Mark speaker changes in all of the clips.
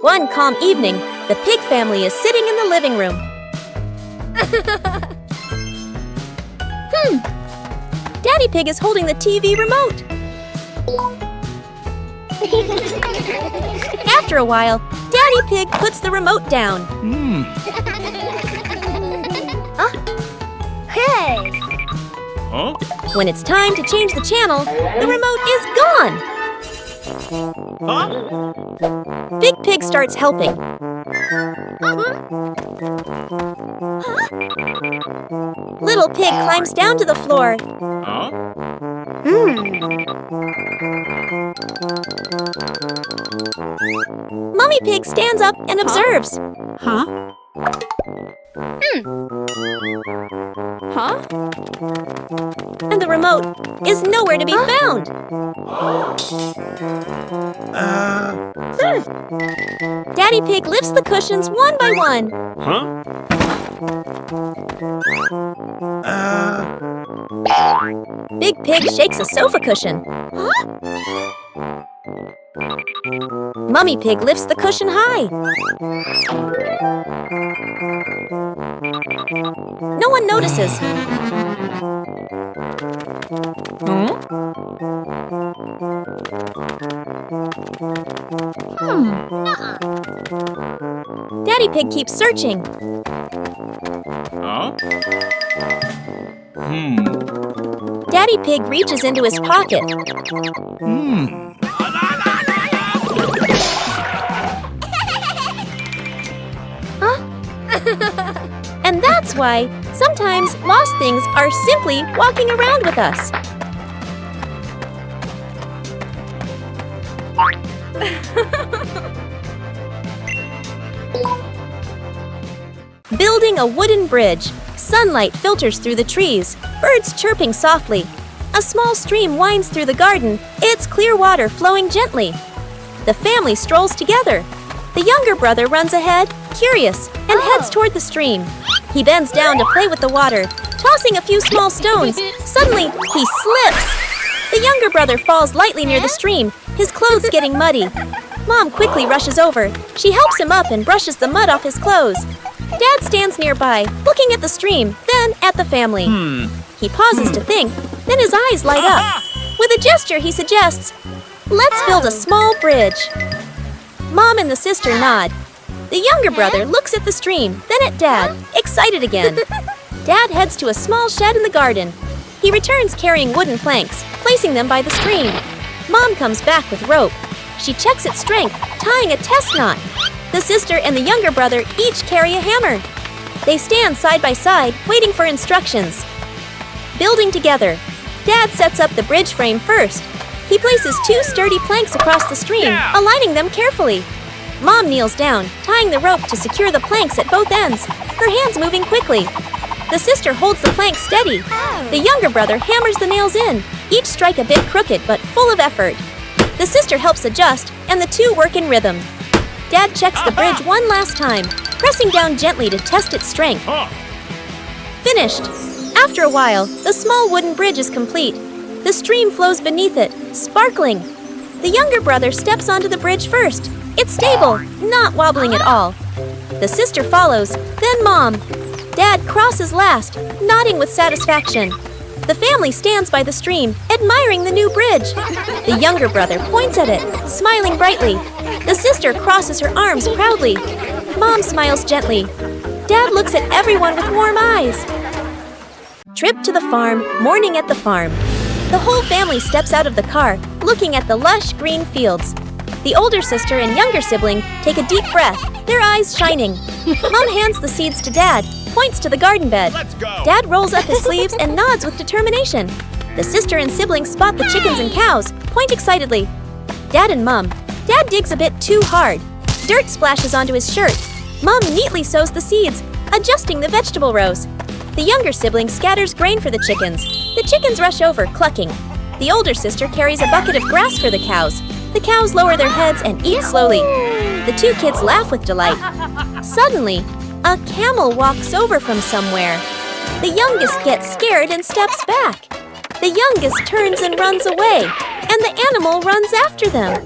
Speaker 1: One calm evening, the pig family is sitting in the living room. Daddy Pig is holding the TV remote. After a while, Daddy Pig puts the remote down.
Speaker 2: Hey!
Speaker 3: Huh?
Speaker 1: When it's time to change the channel, the remote is gone.
Speaker 3: Huh?
Speaker 1: Big Pig starts helping. Little Pig climbs down to the floor.
Speaker 3: Huh?
Speaker 1: Mummy Pig stands up and observes.
Speaker 2: Huh?
Speaker 1: And the remote is nowhere to be found. Daddy Pig lifts the cushions one by one.
Speaker 3: Huh?
Speaker 1: Big Pig shakes a sofa cushion. Mummy Pig lifts the cushion high. No one notices. Daddy Pig keeps searching.
Speaker 3: Huh?
Speaker 1: Daddy Pig reaches into his pocket. And that's why sometimes lost things are simply walking around with us. Building a wooden bridge. Sunlight filters through the trees, birds chirping softly. A small stream winds through the garden, its clear water flowing gently. The family strolls together. The younger brother runs ahead, curious, and heads toward the stream. He bends down to play with the water, tossing a few small stones. Suddenly, he slips. The younger brother falls lightly near the stream, his clothes getting muddy. Mom quickly rushes over. She helps him up and brushes the mud off his clothes. Dad stands nearby, looking at the stream, then at the family. He pauses to think, then his eyes light up. With a gesture, he suggests, "Let's build a small bridge." Mom and the sister nod. The younger brother looks at the stream, then at Dad, excited again. Dad heads to a small shed in the garden. He returns carrying wooden planks, placing them by the stream. Mom comes back with rope. She checks its strength, tying a test knot. The sister and the younger brother each carry a hammer. They stand side by side, waiting for instructions. Building together. Dad sets up the bridge frame first. He places 2 sturdy planks across the stream, aligning them carefully. Mom kneels down, tying the rope to secure the planks at both ends, her hands moving quickly. The sister holds the planks steady. The younger brother hammers the nails in, each strike a bit crooked but full of effort. The sister helps adjust, and the two work in rhythm. Dad checks the bridge one last time, pressing down gently to test its strength. Finished! After a while, the small wooden bridge is complete. The stream flows beneath it, sparkling. The younger brother steps onto the bridge first. It's stable, not wobbling at all. The sister follows, then Mom. Dad crosses last, nodding with satisfaction. The family stands by the stream, admiring the new bridge. The younger brother points at it, smiling brightly. The sister crosses her arms proudly. Mom smiles gently. Dad looks at everyone with warm eyes. Trip to the farm, morning at the farm. The whole family steps out of the car, looking at the lush green fields. The older sister and younger sibling take a deep breath, their eyes shining. Mom hands the seeds to Dad, points to the garden bed.
Speaker 3: Let's go.
Speaker 1: Dad rolls up his sleeves and nods with determination. The sister and siblings spot the chickens and cows, point excitedly. Dad and Mom. Dad digs a bit too hard. Dirt splashes onto his shirt. Mom neatly sows the seeds, adjusting the vegetable rows. The younger sibling scatters grain for the chickens. The chickens rush over, clucking. The older sister carries a bucket of grass for the cows. The cows lower their heads and eat slowly. The two kids laugh with delight. Suddenly, a camel walks over from somewhere. The youngest gets scared and steps back. The youngest turns and runs away. and the animal runs after them.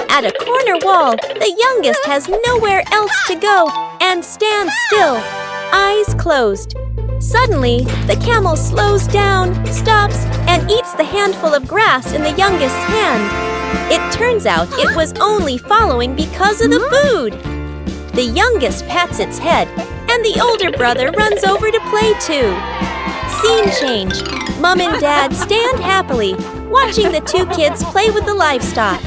Speaker 1: At a corner wall, the youngest has nowhere else to go and stands still, eyes closed. Suddenly, the camel slows down, stops, and eats the handful of grass in the youngest's hand. It turns out it was only following because of the food. The youngest pats its head, and the older brother runs over to play too. Scene change. Mom and Dad stand happily, watching the two kids play with the livestock.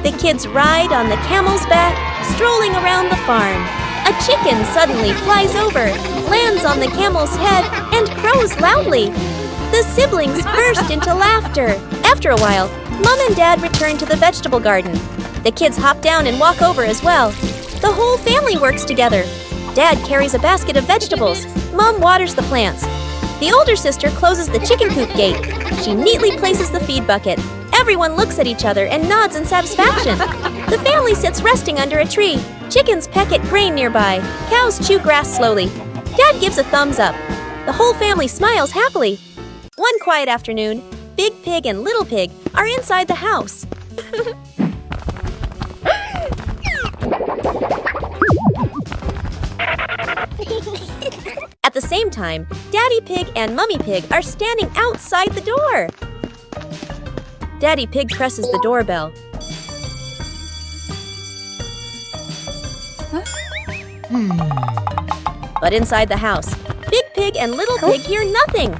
Speaker 1: The kids ride on the camel's back, strolling around the farm. A chicken suddenly flies over, lands on the camel's head, and crows loudly. The siblings burst into laughter. After a while, Mom and Dad return to the vegetable garden. The kids hop down and walk over as well. The whole family works together. Dad carries a basket of vegetables. Mom waters the plants. The older sister closes the chicken coop gate. She neatly places the feed bucket. Everyone looks at each other and nods in satisfaction. The family sits resting under a tree. Chickens peck at grain nearby. Cows chew grass slowly. Dad gives a thumbs up. The whole family smiles happily. One quiet afternoon, Big Pig and Little Pig are inside the house. At the same time, Daddy Pig and Mummy Pig are standing outside the door. Daddy Pig presses the doorbell. But inside the house, Big Pig and Little Pig hear nothing.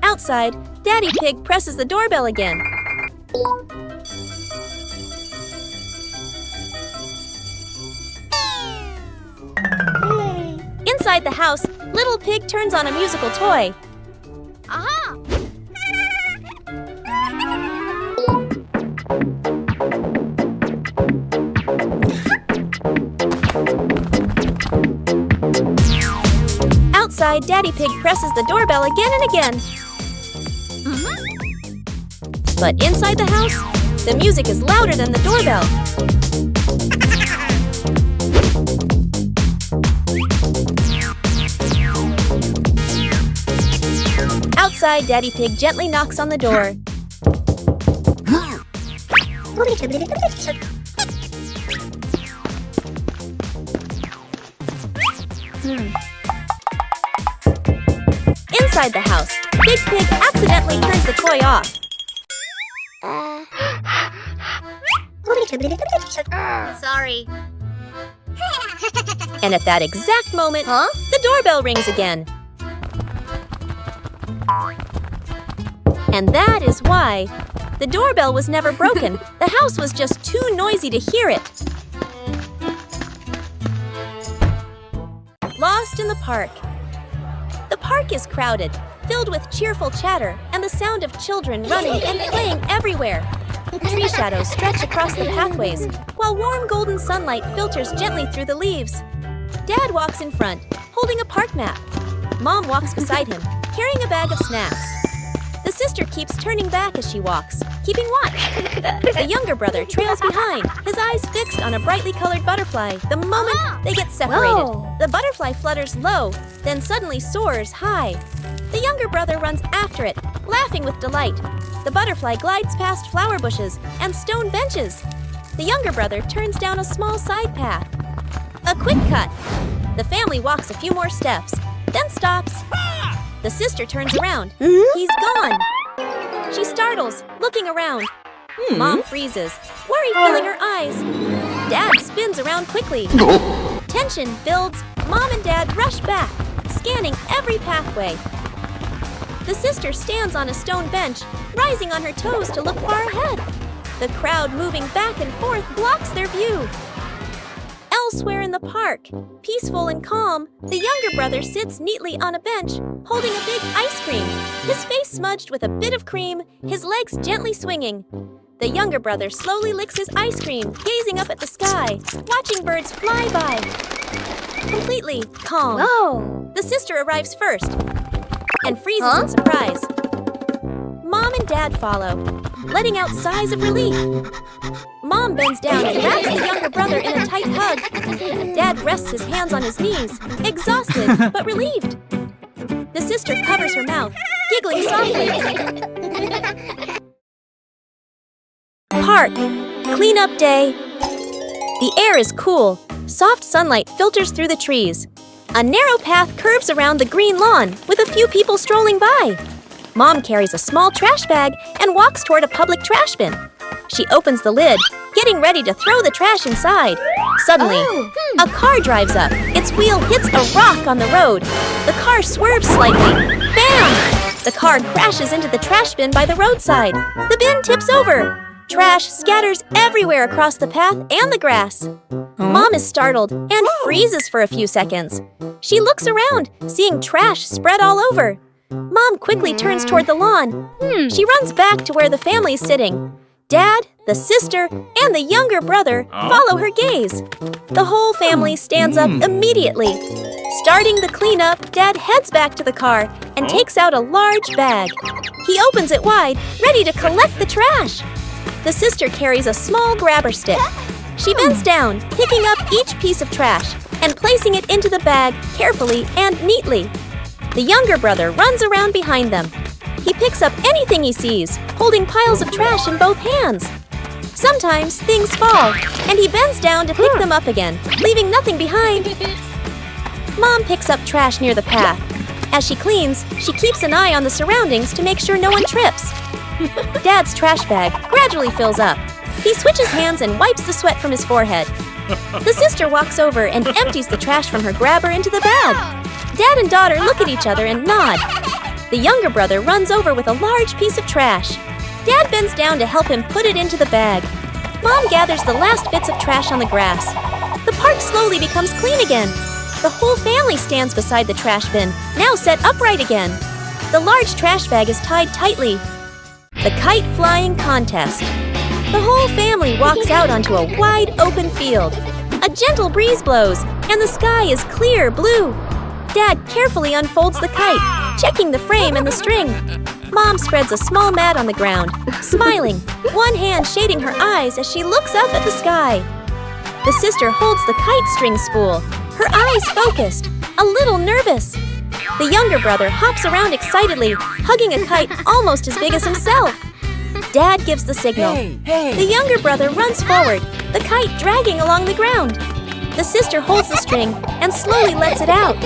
Speaker 1: Outside, Daddy Pig presses the doorbell again. Inside the house, Little Pig turns on a musical toy. Aha! Outside, Daddy Pig presses the doorbell again and again. But inside the house, the music is louder than the doorbell. Outside, Daddy Pig gently knocks on the door. Inside the house, Big Pig accidentally turns the toy off.
Speaker 2: Sorry.
Speaker 1: And at that exact moment, the doorbell rings again. And that is why the doorbell was never broken. The house was just too noisy to hear it. Lost in the park. The park is crowded, filled with cheerful chatter and the sound of children running and playing everywhere. Tree shadows stretch across the pathways, while warm golden sunlight filters gently through the leaves. Dad walks in front, holding a park map. Mom walks beside him, carrying a bag of snacks. The sister keeps turning back as she walks, keeping watch. The younger brother trails behind, his eyes fixed on a brightly colored butterfly the moment they get separated.
Speaker 2: Whoa.
Speaker 1: The butterfly flutters low, then suddenly soars high. The younger brother runs after it, laughing with delight. The butterfly glides past flower bushes and stone benches. The younger brother turns down a small side path. A quick cut. The family walks a few more steps, then stops. The sister turns around. He's gone. She startles, looking around. Mom freezes, worry filling her eyes. Dad spins around quickly. Tension builds. Mom and Dad rush back, scanning every pathway. The sister stands on a stone bench, rising on her toes to look far ahead. The crowd moving back and forth blocks their view. Elsewhere in the park, peaceful and calm, the younger brother sits neatly on a bench, holding a big ice cream, his face smudged with a bit of cream, his legs gently swinging. The younger brother slowly licks his ice cream, gazing up at the sky, watching birds fly by. Completely calm.
Speaker 2: Whoa.
Speaker 1: The sister arrives first and freezes in surprise. Mom and Dad follow, letting out sighs of relief. Mom bends down and wraps the younger brother in a tight hug. Dad rests his hands on his knees, exhausted but relieved. The sister covers her mouth, giggling softly. Park. Cleanup day. The air is cool. Soft sunlight filters through the trees. A narrow path curves around the green lawn with a few people strolling by. Mom carries a small trash bag and walks toward a public trash bin. She opens the lid, getting ready to throw the trash inside. Suddenly, a car drives up. Its wheel hits a rock on the road. The car swerves slightly. Bam! The car crashes into the trash bin by the roadside. The bin tips over. Trash scatters everywhere across the path and the grass. Mom is startled and freezes for a few seconds. She looks around, seeing trash spread all over. Mom quickly turns toward the lawn. She runs back to where the family is sitting. Dad, the sister, and the younger brother follow her gaze. The whole family stands up immediately. Starting the cleanup, Dad heads back to the car and takes out a large bag. He opens it wide, ready to collect the trash. The sister carries a small grabber stick. She bends down, picking up each piece of trash and placing it into the bag carefully and neatly. The younger brother runs around behind them. He picks up anything he sees, holding piles of trash in both hands. Sometimes things fall, and he bends down to pick them up again, leaving nothing behind. Mom picks up trash near the path. As she cleans, she keeps an eye on the surroundings to make sure no one trips. Dad's trash bag gradually fills up. He switches hands and wipes the sweat from his forehead. The sister walks over and empties the trash from her grabber into the bag. Dad and daughter look at each other and nod. The younger brother runs over with a large piece of trash. Dad bends down to help him put it into the bag. Mom gathers the last bits of trash on the grass. The park slowly becomes clean again. The whole family stands beside the trash bin, now set upright again. The large trash bag is tied tightly. The kite flying contest. The whole family walks out onto a wide open field. A gentle breeze blows, and the sky is clear blue. Dad carefully unfolds the kite, checking the frame and the string. Mom spreads a small mat on the ground, smiling, one hand shading her eyes as she looks up at the sky. The sister holds the kite string spool, her eyes focused, a little nervous. The younger brother hops around excitedly, hugging a kite almost as big as himself. Dad gives the signal. The younger brother runs forward, the kite dragging along the ground. The sister holds the string and slowly lets it out.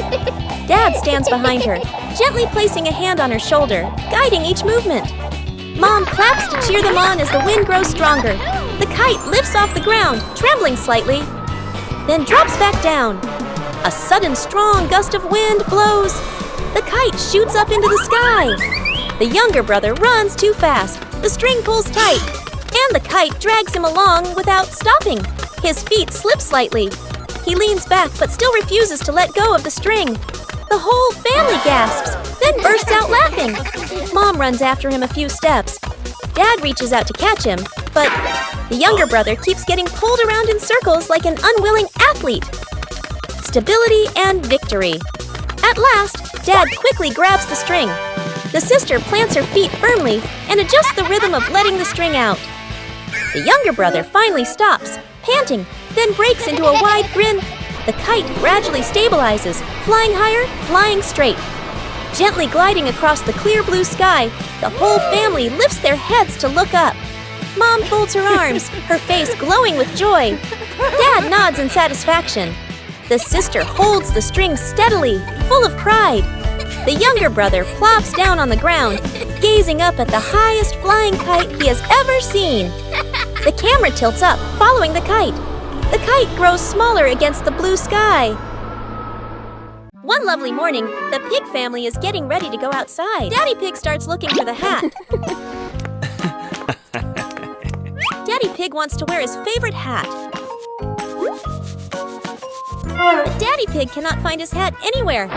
Speaker 1: Dad stands behind her, gently placing a hand on her shoulder, guiding each movement. Mom claps to cheer them on as the wind grows stronger. The kite lifts off the ground, trembling slightly, then drops back down. A sudden strong gust of wind blows. The kite shoots up into the sky. The younger brother runs too fast. The string pulls tight, and the kite drags him along without stopping. His feet slip slightly. He leans back but still refuses to let go of the string. The whole family gasps, then bursts out laughing. Mom runs after him a few steps. Dad reaches out to catch him, but the younger brother keeps getting pulled around in circles like an unwilling athlete. Stability and victory. At last, Dad quickly grabs the string. The sister plants her feet firmly and adjusts the rhythm of letting the string out. The younger brother finally stops, panting, then breaks into a wide grin. The kite gradually stabilizes, flying higher, flying straight. Gently gliding across the clear blue sky, the whole family lifts their heads to look up. Mom folds her arms, her face glowing with joy. Dad nods in satisfaction. The sister holds the string steadily, full of pride. The younger brother plops down on the ground, gazing up at the highest flying kite he has ever seen. The camera tilts up, following the kite. The kite grows smaller against the blue sky. One lovely morning, the pig family is getting ready to go outside. Daddy Pig starts looking for the hat. Daddy Pig wants to wear his favorite hat. But Daddy Pig cannot find his hat anywhere.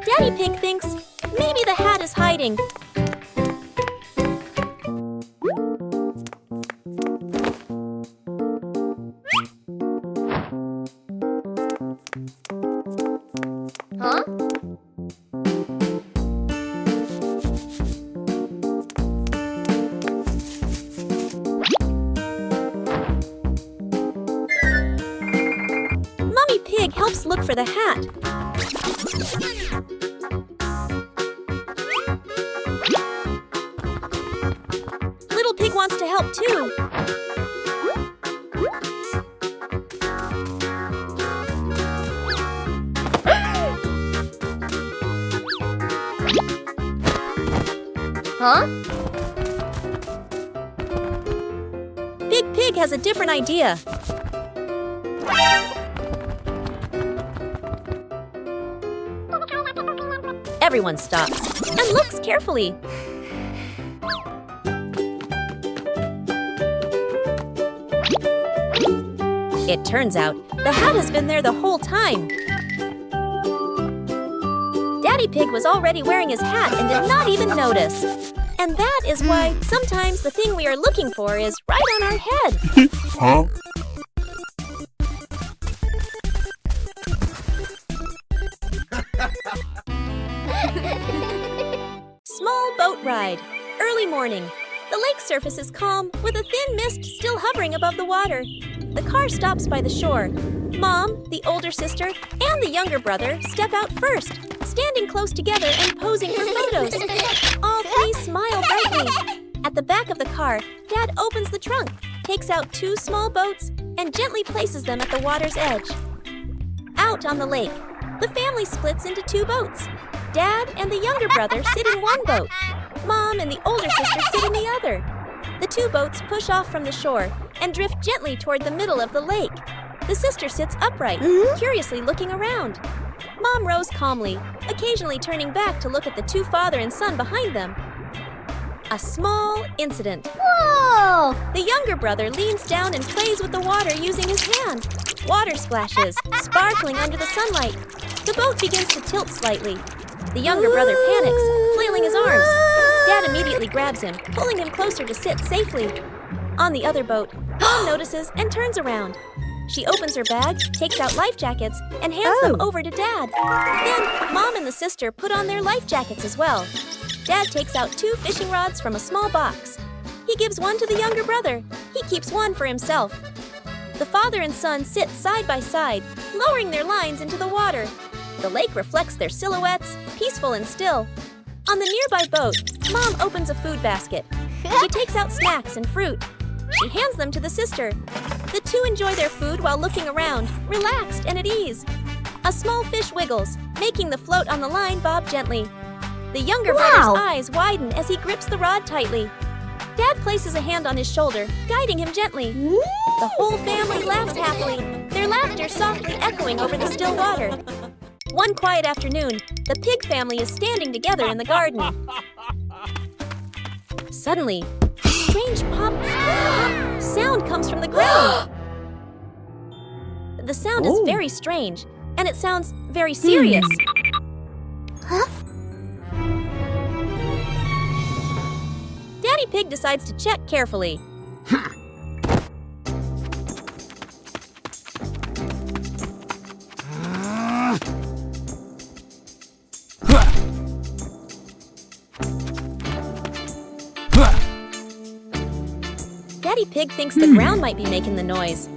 Speaker 1: Daddy Pig thinks maybe the hat is hiding. helps look for the hat. Little Pig wants to help too.
Speaker 2: Huh?
Speaker 1: Big Pig has a different idea. Everyone stops and looks carefully. It turns out the hat has been there the whole time. Daddy Pig was already wearing his hat and did not even notice. And that is why sometimes the thing we are looking for is right on our head.
Speaker 3: Huh?
Speaker 1: Small boat ride. Early morning. The lake surface is calm with a thin mist still hovering above the water. The car stops by the shore. Mom, the older sister, and the younger brother step out first, standing close together and posing for photos. All three smile brightly. At the back of the car, Dad opens the trunk, takes out 2 small boats, and gently places them at the water's edge. Out on the lake, the family splits into 2 boats. Dad and the younger brother sit in one boat. Mom and the older sister sit in the other. The 2 boats push off from the shore and drift gently toward the middle of the lake. The sister sits upright, curiously looking around. Mom rows calmly, occasionally turning back to look at the 2 father and son behind them. A small incident.
Speaker 2: Whoa!
Speaker 1: The younger brother leans down and plays with the water using his hand. Water splashes, sparkling under the sunlight. The boat begins to tilt slightly. The younger brother panics, flailing his arms. Dad immediately grabs him, pulling him closer to sit safely. On the other boat, Mom notices and turns around. She opens her bag, takes out life jackets, and hands them over to Dad. Then, Mom and the sister put on their life jackets as well. Dad takes out 2 fishing rods from a small box. He gives one to the younger brother. He keeps one for himself. The father and son sit side by side, lowering their lines into the water. The lake reflects their silhouettes, peaceful and still. On the nearby boat, Mom opens a food basket. She takes out snacks and fruit. She hands them to the sister. The 2 enjoy their food while looking around, relaxed and at ease. A small fish wiggles, making the float on the line bob gently. The younger brother's eyes widen as he grips the rod tightly. Dad places a hand on his shoulder, guiding him gently. The whole family laughs happily, their laughter softly echoing over the still water. One quiet afternoon, the pig family is standing together in the garden. Suddenly, a strange pop sound comes from the ground. The sound is very strange, and it sounds very serious. Daddy Pig decides to check carefully. Daddy Pig thinks the ground might be making the noise.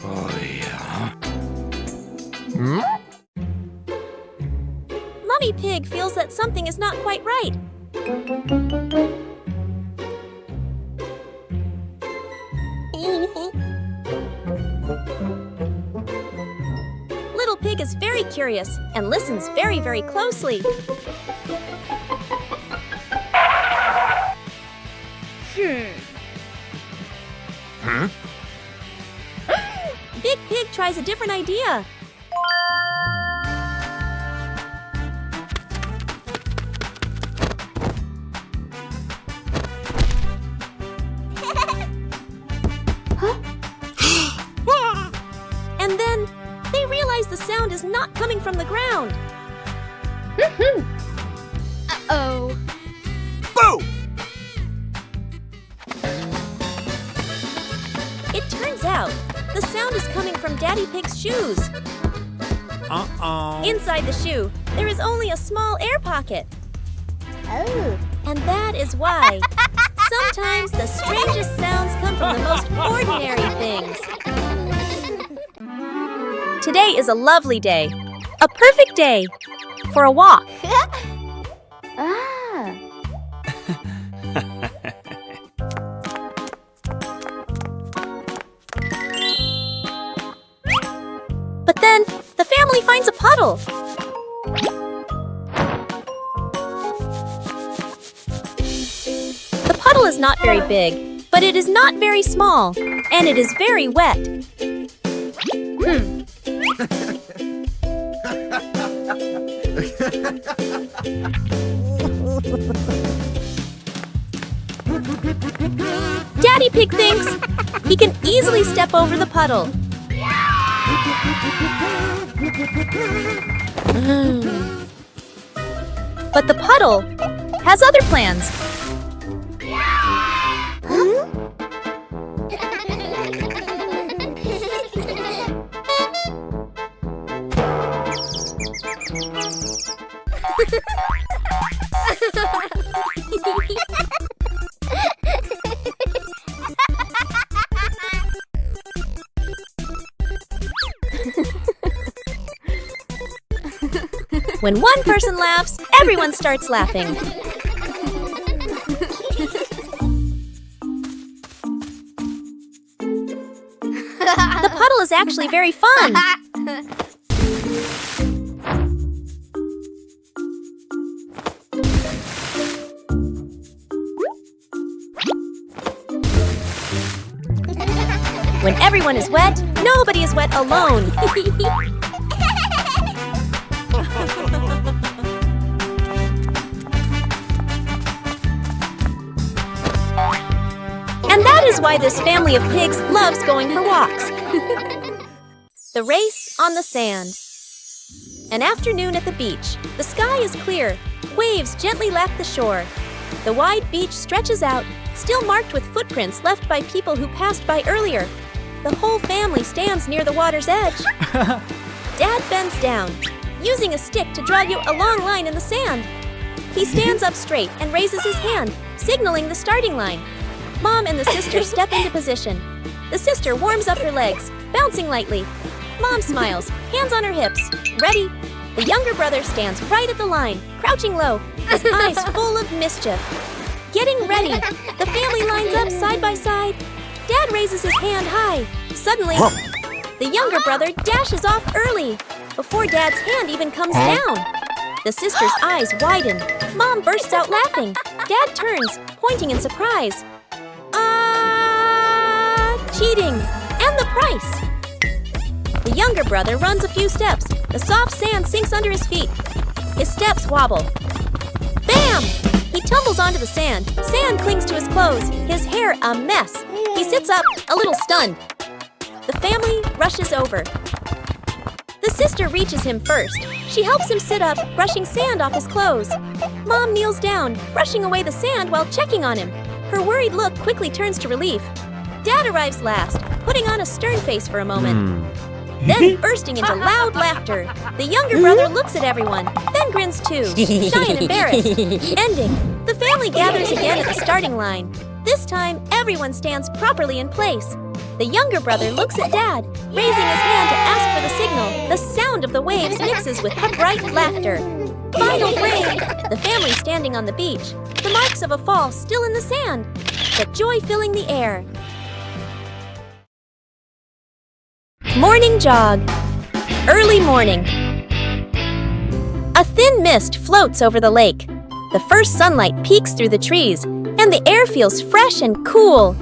Speaker 3: Oh, yeah.
Speaker 1: Mummy Pig feels that something is not quite right. Little Pig is very curious and listens very, very closely. Big Pig tries a different idea. And then they realize the sound is not coming from the ground.
Speaker 2: Uh-oh.
Speaker 3: Boo!
Speaker 1: It turns out the sound is coming from Daddy Pig's shoes.
Speaker 3: Uh-oh.
Speaker 1: Inside the shoe, there is only a small air pocket.
Speaker 2: Oh.
Speaker 1: And that is why Sometimes the strangest sounds come from the most ordinary things. Today is a lovely day. A perfect day for a walk.
Speaker 2: Ah.
Speaker 1: But then, the family finds a puddle. The puddle is not very big, but it is not very small, and it is very wet. Daddy Pig thinks he can easily step over the puddle. But the puddle has other plans. When one person laughs, everyone starts laughing. The puddle is actually very fun. When everyone is wet, nobody is wet alone. And that is why this family of pigs loves going for walks. The race on the sand. An afternoon at the beach. The sky is clear. Waves gently lap the shore. The wide beach stretches out, still marked with footprints left by people who passed by earlier. The whole family stands near the water's edge. Dad bends down, using a stick to draw you a long line in the sand. He stands up straight and raises his hand, signaling the starting line. Mom and the sister step into position. The sister warms up her legs, bouncing lightly. Mom smiles, hands on her hips. Ready? The younger brother stands right at the line, crouching low, his eyes full of mischief. Getting ready, the family lines up side by side. Dad raises his hand high. Suddenly, the younger brother dashes off early, before Dad's hand even comes down. The sister's eyes widen. Mom bursts out laughing. Dad turns, pointing in surprise. Cheating! And the price! The younger brother runs a few steps. The soft sand sinks under his feet. His steps wobble. Bam! He tumbles onto the sand. Sand clings to his clothes. His hair a mess. He sits up, a little stunned. The family rushes over. The sister reaches him first. She helps him sit up, brushing sand off his clothes. Mom kneels down, brushing away the sand while checking on him. Her worried look quickly turns to relief. Dad arrives last, putting on a stern face for a moment. Then bursting into loud laughter. The younger brother looks at everyone, then grins too, shy and embarrassed. Ending. The family gathers again at the starting line. This time, everyone stands properly in place. The younger brother looks at Dad, raising his hand to ask for the signal. The sound of the waves mixes with upright laughter. Final frame. The family standing on the beach. The marks of a fall still in the sand, but joy filling the air. Morning jog. Early morning. A thin mist floats over the lake. The first sunlight peeks through the trees, and the air feels fresh and cool.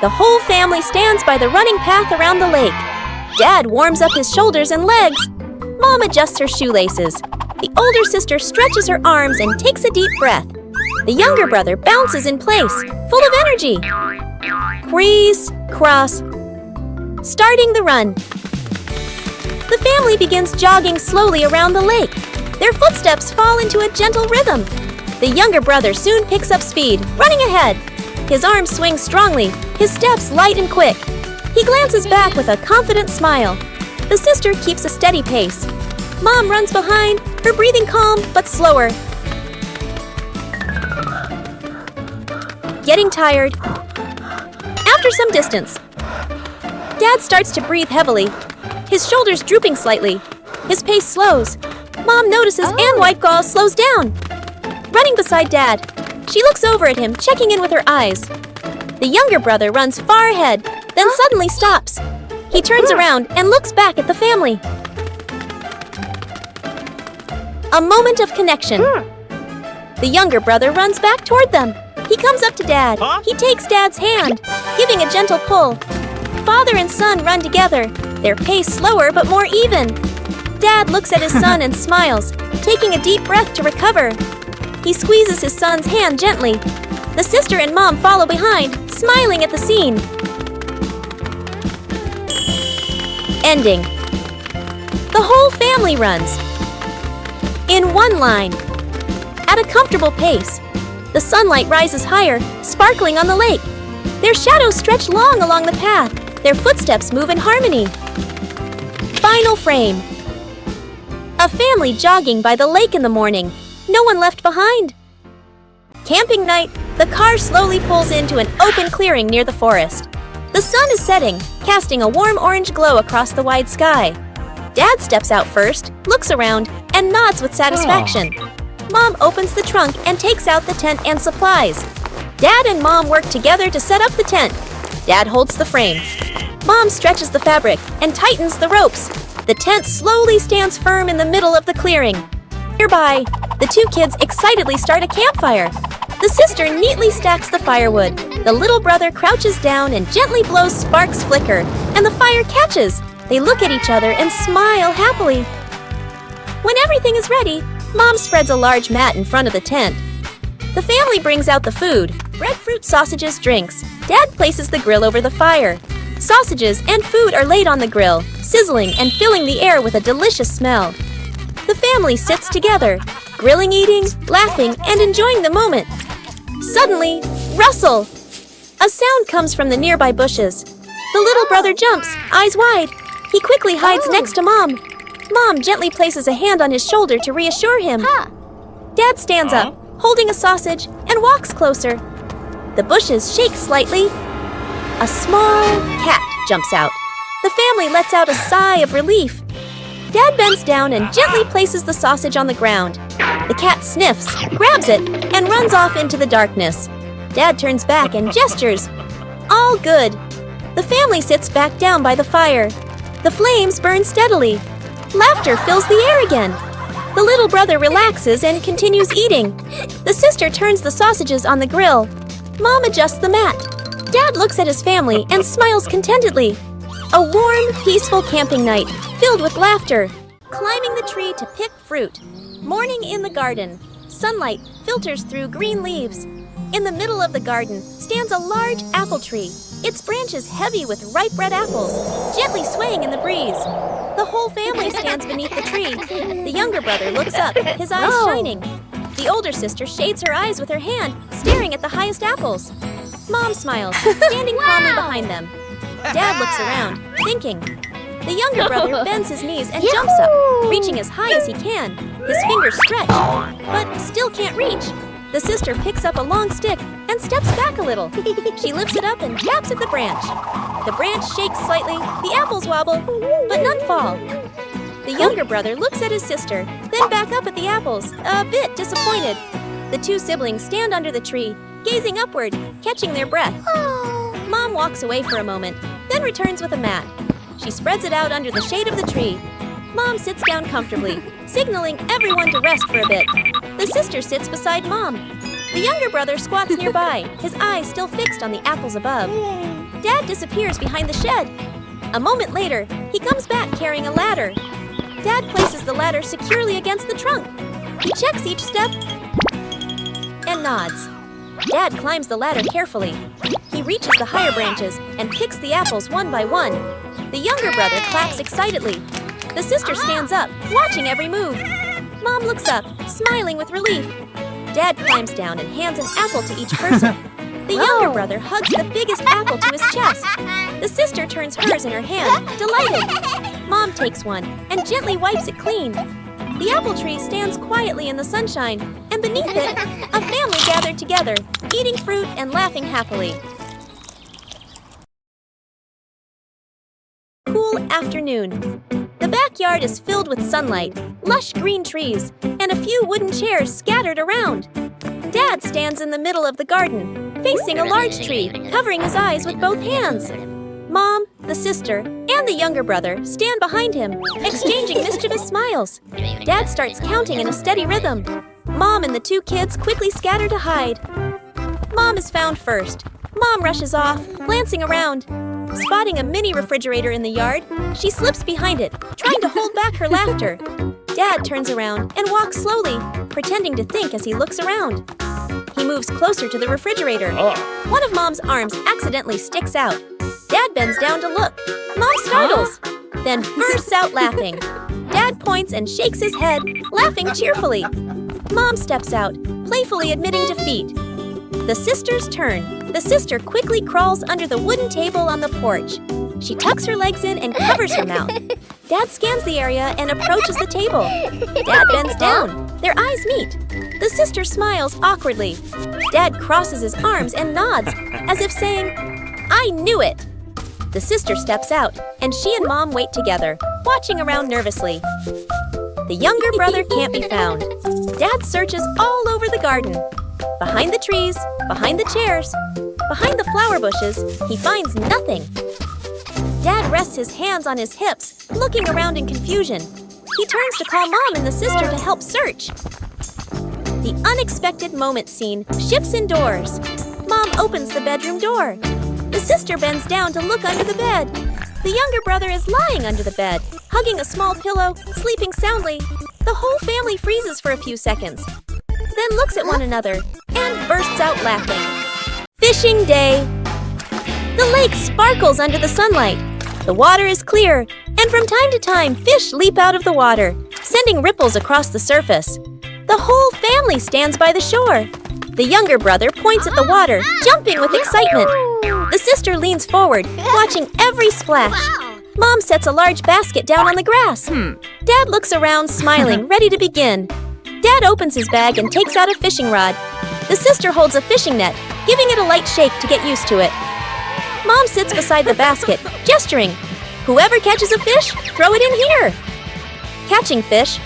Speaker 1: The whole family stands by the running path around the lake. Dad warms up his shoulders and legs. Mom adjusts her shoelaces. The older sister stretches her arms and takes a deep breath. The younger brother bounces in place, full of energy. Crease, cross. Starting the run. The family begins jogging slowly around the lake. Their footsteps fall into a gentle rhythm. The younger brother soon picks up speed, running ahead. His arms swing strongly, his steps light and quick. He glances back with a confident smile. The sister keeps a steady pace. Mom runs behind, her breathing calm but slower. getting tired. After some distance, Dad starts to breathe heavily, his shoulders drooping slightly. His pace slows. Mom notices and White Gull slows down. Running beside Dad, she looks over at him, checking in with her eyes. The younger brother runs far ahead, then suddenly stops. He turns around and looks back at the family. A moment of connection. The younger brother runs back toward them. He comes up to Dad. He takes Dad's hand, giving a gentle pull. Father and son run together, their pace slower but more even. Dad looks at his son and smiles, taking a deep breath to recover. He squeezes his son's hand gently. The sister and Mom follow behind, smiling at the scene. Ending. The whole family runs. In one line. At a comfortable pace. The sunlight rises higher, sparkling on the lake. Their shadows stretch long along the path. Their footsteps move in harmony. Final frame. A family jogging by the lake in the morning. No one left behind. Camping night, the car slowly pulls into an open clearing near the forest. The sun is setting, casting a warm orange glow across the wide sky. Dad steps out first, looks around, and nods with satisfaction. Mom opens the trunk and takes out the tent and supplies. Dad and Mom work together to set up the tent. Dad holds the frame. Mom stretches the fabric and tightens the ropes. The tent slowly stands firm in the middle of the clearing. Nearby, the two kids excitedly start a campfire. The sister neatly stacks the firewood. The little brother crouches down and gently blows sparks flicker, and the fire catches. They look at each other and smile happily. When everything is ready, Mom spreads a large mat in front of the tent. The family brings out the food: breadfruit, sausages, drinks. Dad places the grill over the fire. Sausages and food are laid on the grill, sizzling and filling the air with a delicious smell. The family sits together, grilling, eating, laughing, and enjoying the moment. Suddenly, rustle! A sound comes from the nearby bushes. The little brother jumps, eyes wide. He quickly hides next to Mom. Mom gently places a hand on his shoulder to reassure him. Dad stands up, holding a sausage, and walks closer. The bushes shake slightly. A small cat jumps out. The family lets out a sigh of relief. Dad bends down and gently places the sausage on the ground. The cat sniffs, grabs it, and runs off into the darkness. Dad turns back and gestures. All good. The family sits back down by the fire. The flames burn steadily. Laughter fills the air again. The little brother relaxes and continues eating. The sister turns the sausages on the grill. Mom adjusts the mat. Dad looks at his family and smiles contentedly. A warm, peaceful camping night, filled with laughter. Climbing the tree to pick fruit. Morning in the garden. Sunlight filters through green leaves. In the middle of the garden stands a large apple tree, its branches heavy with ripe red apples, gently swaying in the breeze. The whole family stands beneath the tree. The younger brother looks up, his eyes shining. The older sister shades her eyes with her hand, staring at the highest apples. Mom smiles, standing calmly behind them. Dad looks around, thinking. The younger brother bends his knees and jumps up, reaching as high as he can. His fingers stretch, but still can't reach. The sister picks up a long stick and steps back a little. She lifts it up and taps at the branch. The branch shakes slightly, the apples wobble, but none fall. The younger brother looks at his sister, then back up at the apples, a bit disappointed. The two siblings stand under the tree, gazing upward, catching their breath. Mom walks away for a moment, then returns with a mat. She spreads it out under the shade of the tree. Mom sits down comfortably, signaling everyone to rest for a bit. The sister sits beside Mom. The younger brother squats nearby, his eyes still fixed on the apples above. Dad disappears behind the shed. A moment later, he comes back carrying a ladder. Dad places the ladder securely against the trunk. He checks each step and nods. Dad climbs the ladder carefully. He reaches the higher branches and picks the apples one by one. The younger brother claps excitedly. The sister stands up, watching every move. Mom looks up, smiling with relief. Dad climbs down and hands an apple to each person. The younger brother hugs the biggest apple to his chest. The sister turns hers in her hand, delighted. Mom takes one and gently wipes it clean. The apple tree stands quietly in the sunshine, and beneath it, a family gathered together, eating fruit and laughing happily. Cool afternoon. The backyard is filled with sunlight, lush green trees, and a few wooden chairs scattered around. Dad stands in the middle of the garden, facing a large tree, covering his eyes with both hands. Mom, the sister, and the younger brother stand behind him, exchanging mischievous smiles. Dad starts counting in a steady rhythm. Mom and the two kids quickly scatter to hide. Mom is found first. Mom rushes off, glancing around. Spotting a mini refrigerator in the yard, she slips behind it, trying to hold back her laughter. Dad turns around and walks slowly, pretending to think as he looks around. He moves closer to the refrigerator. One of Mom's arms accidentally sticks out. Dad bends down to look. Mom startles, then bursts out laughing. Dad points and shakes his head, laughing cheerfully. Mom steps out, playfully admitting defeat. The sisters turn. The sister quickly crawls under the wooden table on the porch. She tucks her legs in and covers her mouth. Dad scans the area and approaches the table. Dad bends down. Their eyes meet. The sister smiles awkwardly. Dad crosses his arms and nods, as if saying, "I knew it!" The sister steps out, and she and Mom wait together, watching around nervously. The younger brother can't be found. Dad searches all over the garden. Behind the trees, behind the chairs, behind the flower bushes, he finds nothing. Dad rests his hands on his hips, looking around in confusion. He turns to call Mom and the sister to help search. The unexpected moment scene shifts indoors. Mom opens the bedroom door. The sister bends down to look under the bed. The younger brother is lying under the bed, hugging a small pillow, sleeping soundly. The whole family freezes for a few seconds, then looks at one another and bursts out laughing. Fishing day. The lake sparkles under the sunlight. The water is clear, and from time to time, fish leap out of the water, sending ripples across the surface. The whole family stands by the shore. The younger brother points at the water, jumping with excitement. The sister leans forward, watching every splash. Mom sets a large basket down on the grass. Dad looks around, smiling, ready to begin. Dad opens his bag and takes out a fishing rod. The sister holds a fishing net, giving it a light shake to get used to it. Mom sits beside the basket, gesturing. Whoever catches a fish, throw it in here. Catching fish.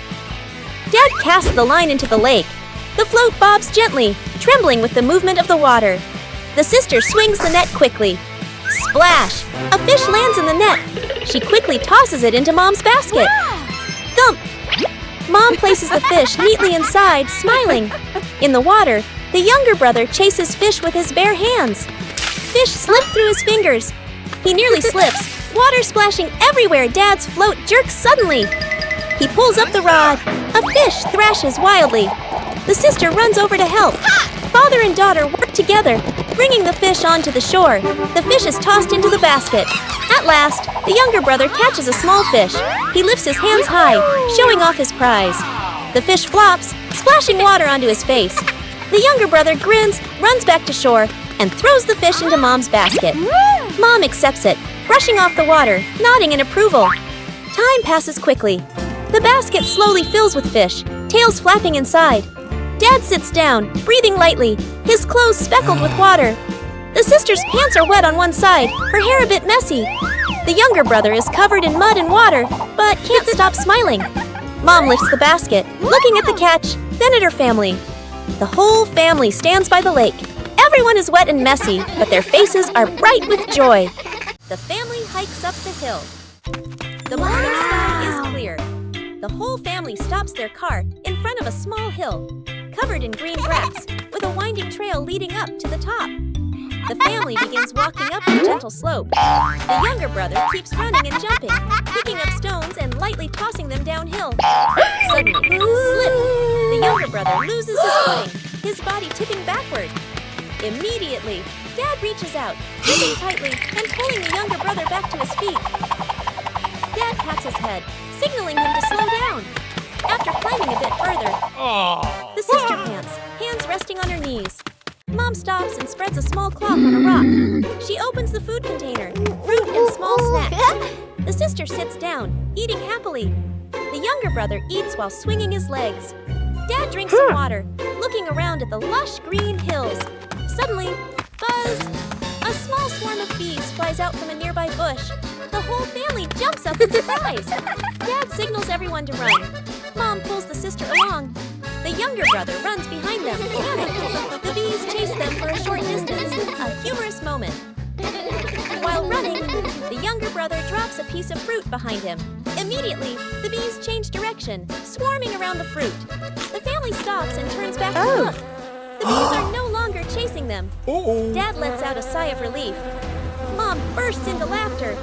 Speaker 1: Dad casts the line into the lake. The float bobs gently, trembling with the movement of the water. The sister swings the net quickly. Splash! A fish lands in the net. She quickly tosses it into Mom's basket. Thump! Mom places the fish neatly inside, smiling. In the water, the younger brother chases fish with his bare hands. Fish slip through his fingers. He nearly slips, water splashing everywhere. Dad's float jerks suddenly. He pulls up the rod. A fish thrashes wildly. The sister runs over to help. Father and daughter work together, bringing the fish onto the shore. The fish is tossed into the basket. At last, the younger brother catches a small fish. He lifts his hands high, showing off his prize. The fish flops, splashing water onto his face. The younger brother grins, runs back to shore, and throws the fish into Mom's basket. Mom accepts it, brushing off the water, nodding in approval. Time passes quickly. The basket slowly fills with fish, tails flapping inside. Dad sits down, breathing lightly, his clothes speckled with water. The sister's pants are wet on one side, her hair a bit messy. The younger brother is covered in mud and water, but can't stop smiling. Mom lifts the basket, looking at the catch, then at her family. The whole family stands by the lake. Everyone is wet and messy, but their faces are bright with joy. The family hikes up the hill. The morning sky is clear. The whole family stops their car in front of a small hill, covered in green grass, with a winding trail leading up to the top. The family begins walking up the gentle slope. The younger brother keeps running and jumping, picking up stones and lightly tossing them downhill. Suddenly, slip! The younger brother loses his footing, his body tipping backward. Immediately, Dad reaches out, gripping tightly and pulling the younger brother back to his feet. Dad pats his head, signaling him to slow down. After climbing a bit further, the sister pants, hands resting on her knees. Mom stops and spreads a small cloth on a rock. She opens the food container, fruit and small snacks. The sister sits down, eating happily. The younger brother eats while swinging his legs. Dad drinks some water, looking around at the lush green hills. Suddenly, buzz! A small swarm of bees flies out from a nearby bush. The whole family jumps up in surprise. Dad signals everyone to run. Mom pulls the sister along. The younger brother runs behind them, panicked. The bees chase them for a short distance, a humorous moment. While running, the younger brother drops a piece of fruit behind him. Immediately, the bees change direction, swarming around the fruit. The family stops and turns back to look. The bees are no longer chasing them. Dad lets out a sigh of relief. Mom bursts into laughter.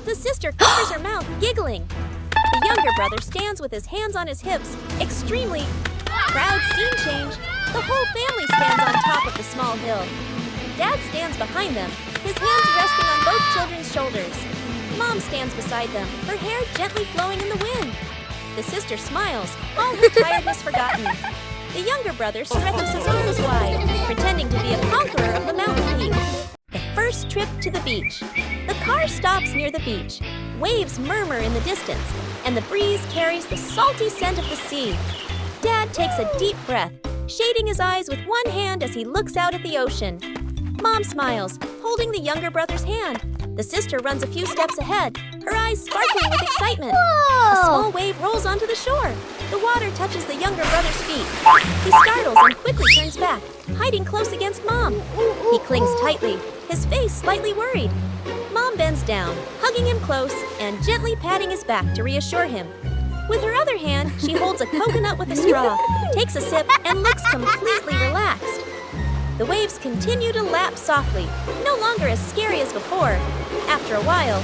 Speaker 1: The sister covers her mouth, giggling. The younger brother stands with his hands on his hips, extremely proud. Scene change. The whole family stands on top of the small hill. Dad stands behind them, his hands resting on both children's shoulders. Mom stands beside them, her hair gently flowing in the wind. The sister smiles, all her tiredness forgotten. The younger brother stretches his arms wide, pretending to be a conqueror of the mountain peak. The first trip to the beach. The car stops near the beach. Waves murmur in the distance, and the breeze carries the salty scent of the sea. Dad takes a deep breath, shading his eyes with one hand as he looks out at the ocean. Mom smiles, holding the younger brother's hand. The sister runs a few steps ahead, her eyes sparkling with excitement. A small wave rolls onto the shore. The water touches the younger brother's feet. He startles and quickly turns back, hiding close against Mom. He clings tightly, his face slightly worried. Mom bends down, hugging him close and gently patting his back to reassure him. With her other hand, she holds a coconut with a straw, takes a sip, and looks completely relaxed. The waves continue to lap softly, no longer as scary as before. After a while,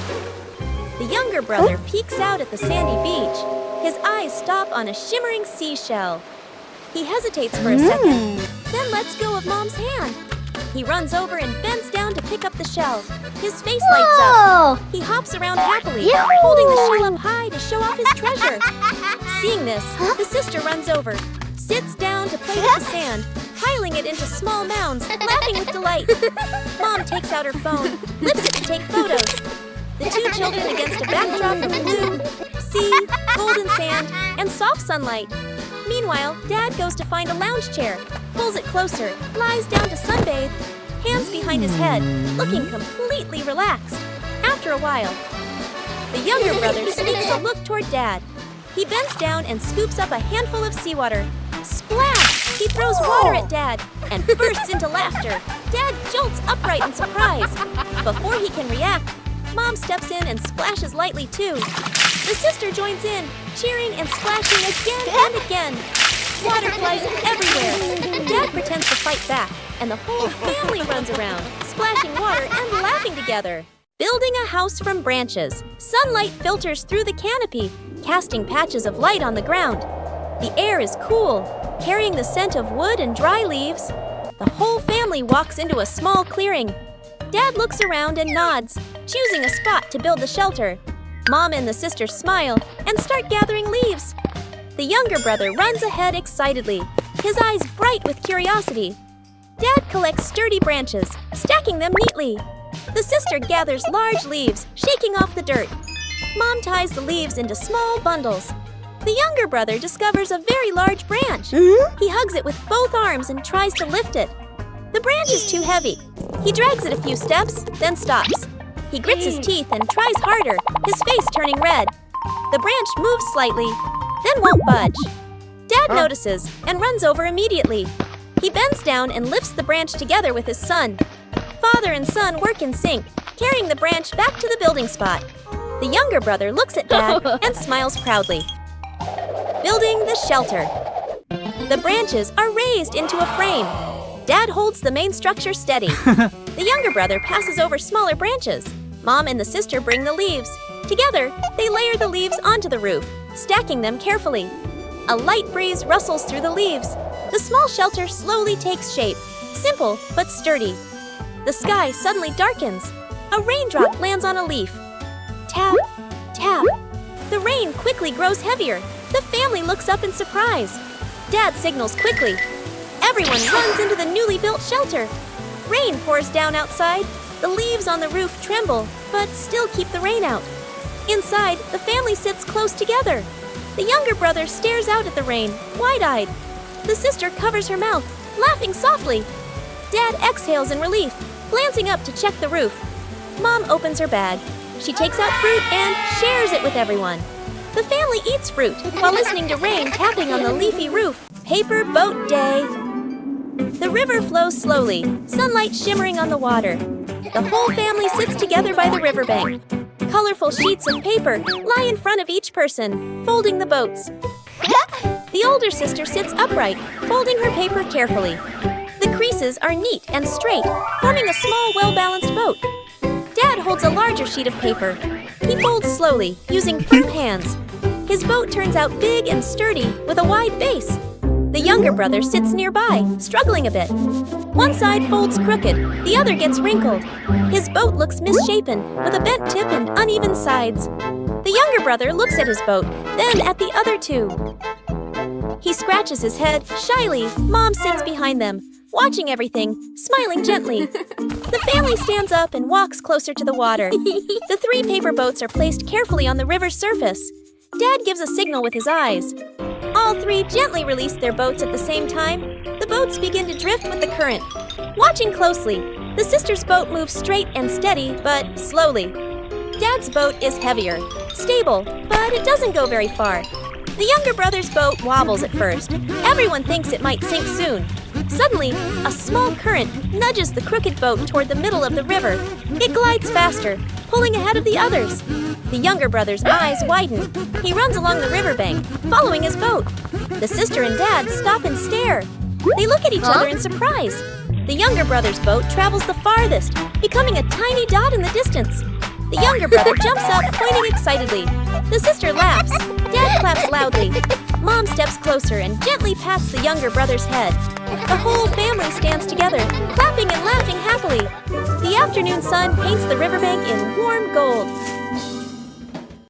Speaker 1: the younger brother peeks out at the sandy beach. His eyes stop on a shimmering seashell. He hesitates for a second, then lets go of Mom's hand. He runs over and bends down to pick up the shell. His face lights up. He hops around happily, holding the shell up high to show off his treasure. Seeing this, the sister runs over, sits down to play with the sand, piling it into small mounds, laughing with delight. Mom takes out her phone, lifts it to take photos. The two children against a backdrop of blue, sea, golden sand, and soft sunlight. Meanwhile, Dad goes to find a lounge chair, pulls it closer, lies down to sunbathe, hands behind his head, looking completely relaxed. After a while, the younger brother sneaks a look toward Dad. He bends down and scoops up a handful of seawater. Splash! He throws water at Dad and bursts into laughter. Dad jolts upright in surprise. Before he can react, Mom steps in and splashes lightly too. The sister joins in, cheering and splashing again and again. Water flies everywhere. Dad pretends to fight back, and the whole family runs around, splashing water and laughing together. Building a house from branches. Sunlight filters through the canopy, casting patches of light on the ground. The air is cool, carrying the scent of wood and dry leaves. The whole family walks into a small clearing. Dad looks around and nods, choosing a spot to build the shelter. Mom and the sister smile and start gathering leaves. The younger brother runs ahead excitedly, his eyes bright with curiosity. Dad collects sturdy branches, stacking them neatly. The sister gathers large leaves, shaking off the dirt. Mom ties the leaves into small bundles. The younger brother discovers a very large branch. He hugs it with both arms and tries to lift it. The branch is too heavy. He drags it a few steps, then stops. He grits his teeth and tries harder, his face turning red. The branch moves slightly, then won't budge. Dad notices and runs over immediately. He bends down and lifts the branch together with his son. Father and son work in sync, carrying the branch back to the building spot. The younger brother looks at Dad and smiles proudly. Building the shelter. The branches are raised into a frame. Dad holds the main structure steady. The younger brother passes over smaller branches. Mom and the sister bring the leaves. Together, they layer the leaves onto the roof, stacking them carefully. A light breeze rustles through the leaves. The small shelter slowly takes shape, simple but sturdy. The sky suddenly darkens. A raindrop lands on a leaf. Tap, tap. The rain quickly grows heavier. The family looks up in surprise. Dad signals quickly. Everyone runs into the newly built shelter. Rain pours down outside. The leaves on the roof tremble, but still keep the rain out. Inside, the family sits close together. The younger brother stares out at the rain, wide-eyed. The sister covers her mouth, laughing softly. Dad exhales in relief, glancing up to check the roof. Mom opens her bag. She takes out fruit and shares it with everyone. The family eats fruit while listening to rain tapping on the leafy roof. Paper boat day. The river flows slowly, sunlight shimmering on the water. The whole family sits together by the riverbank. Colorful sheets of paper lie in front of each person, folding the boats. The older sister sits upright, folding her paper carefully. The creases are neat and straight, forming a small, well-balanced boat. Dad holds a larger sheet of paper. He folds slowly, using firm hands. His boat turns out big and sturdy, with a wide base. The younger brother sits nearby, struggling a bit. One side folds crooked, the other gets wrinkled. His boat looks misshapen, with a bent tip and uneven sides. The younger brother looks at his boat, then at the other two. He scratches his head, shyly. Mom sits behind them, watching everything, smiling gently. The family stands up and walks closer to the water. The 3 paper boats are placed carefully on the river's surface. Dad gives a signal with his eyes. All 3 gently release their boats at the same time. The boats begin to drift with the current. Watching closely, the sister's boat moves straight and steady, but slowly. Dad's boat is heavier, stable, but it doesn't go very far. The younger brother's boat wobbles at first. Everyone thinks it might sink soon. Suddenly, a small current nudges the crooked boat toward the middle of the river. It glides faster, pulling ahead of the others. The younger brother's eyes widen. He runs along the riverbank, following his boat. The sister and dad stop and stare. They look at each other in surprise. The younger brother's boat travels the farthest, becoming a tiny dot in the distance. The younger brother jumps up, pointing excitedly. The sister laughs. Dad claps loudly. Mom steps closer and gently pats the younger brother's head. The whole family stands together, clapping and laughing happily. The afternoon sun paints the riverbank in